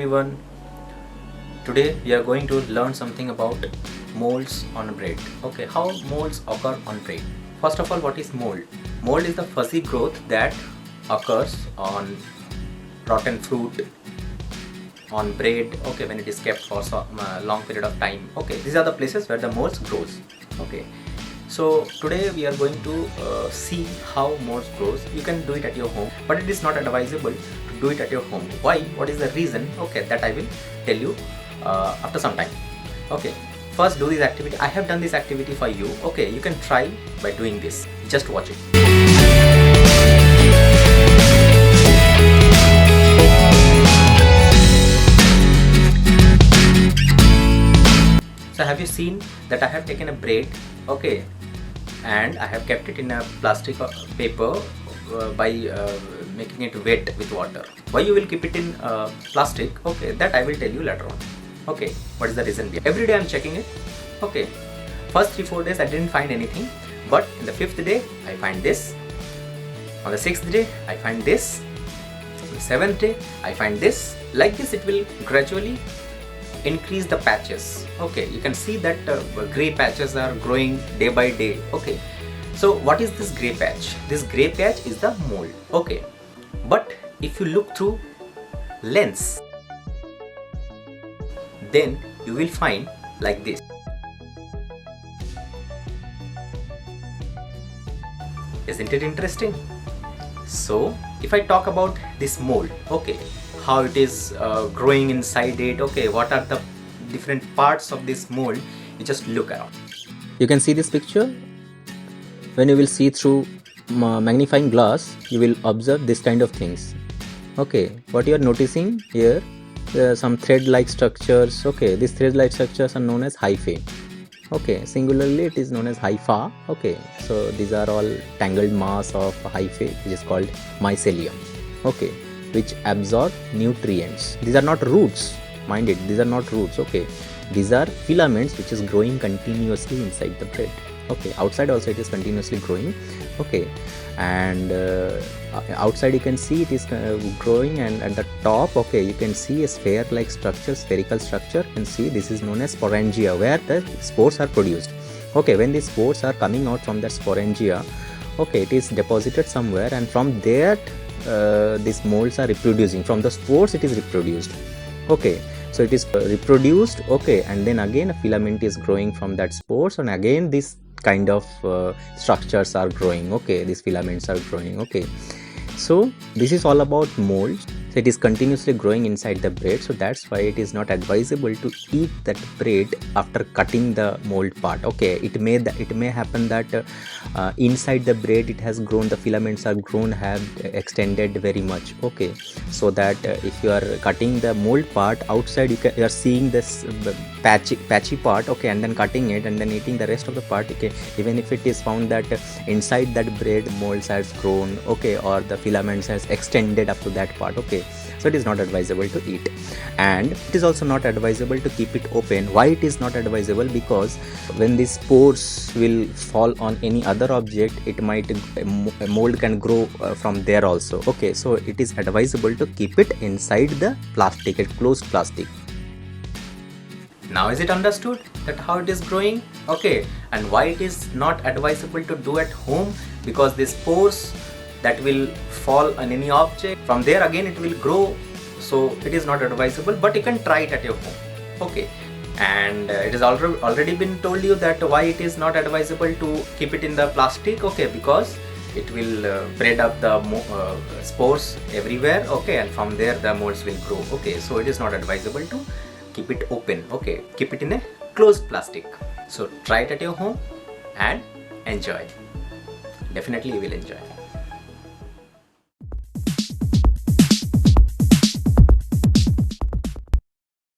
everyone. Today we are going to learn something about molds on bread. Okay, how molds occur on bread. First of all, what is mold? Mold is the fuzzy growth that occurs on rotten fruit, on bread, okay, when it is kept for some long period of time. Okay, these are the places where the molds grows. Okay, so today we are going to see how molds grows. You can do it at your home, but it is not advisable to do it at your home. Why? What is the reason? Okay, that I will tell you after some time. Okay, first do this activity. I have done this activity for you. Okay, you can try by doing this. Just watch it. So have you seen that I have taken a bread, okay, and I have kept it in a plastic paper by making it wet with water. Why you will keep it in plastic? Okay, that I will tell you later on. Okay, what is the reason behind? Every day I am checking it. Okay, first 3-4 days I didn't find anything, but in the 5th day I find this. On the 6th day I find this. On the 7th day I find this. Like this, it will gradually increase the patches. Okay, you can see that gray patches are growing day by day. Okay, so what is this gray patch? This gray patch is the mold. Okay, but if you look through lens, then you will find like this. Isn't it interesting? So if I talk about this mold, okay, how it is growing inside it, okay, what are the different parts of this mold, you just look around. You can see this picture. When you will see through magnifying glass, you will observe this kind of things. Okay, what you are noticing here, some thread like structures. Okay, these thread like structures are known as hyphae. Okay, singularly it is known as hypha. Okay, so these are all tangled mass of hyphae, which is called mycelium. Okay, which absorb nutrients. These are not roots, mind it, these are not roots. Okay, these are filaments which is growing continuously inside the bread. Okay, outside also it is continuously growing. Okay, and outside you can see it is growing, and at the top, okay, you can see a sphere like structure, spherical structure. You can see this is known as sporangia, where the spores are produced. Okay, when the spores are coming out from the sporangia, okay, it is deposited somewhere, and from there these molds are reproducing. From the spores it is reproduced. Okay, so it is reproduced. Okay, and then again a filament is growing from that spores, and again this kind of structures are growing. Okay, these filaments are growing. Okay, so this is all about molds. So it is continuously growing inside the bread, so that's why it is not advisable to eat that bread after cutting the mold part. Okay, it may happen that inside the bread it has grown, the filaments are grown, have extended very much. Okay, so that if you are cutting the mold part outside, you are seeing this patchy part. Okay, and then cutting it and then eating the rest of the part. Okay, even if it is found that inside that bread molds has grown, okay, or the filaments has extended up to that part. Okay, so it is not advisable to eat, and it is also not advisable to keep it open. Why it is not advisable? Because when these spores will fall on any other object, it might mold can grow from there also. Okay, so it is advisable to keep it inside the plastic, a closed plastic. Now is it understood that how it is growing? Okay, and why it is not advisable to do at home? Because the spores that will fall on any object, from there again it will grow, so it is not advisable, but you can try it at your home. Okay, and it has already been told you that why it is not advisable to keep it in the plastic. Okay, because it will spread up the spores everywhere. Okay, and from there the molds will grow. Okay, so it is not advisable to keep it open. Okay, keep it in a closed plastic. So try it at your home and enjoy. Definitely you will enjoy.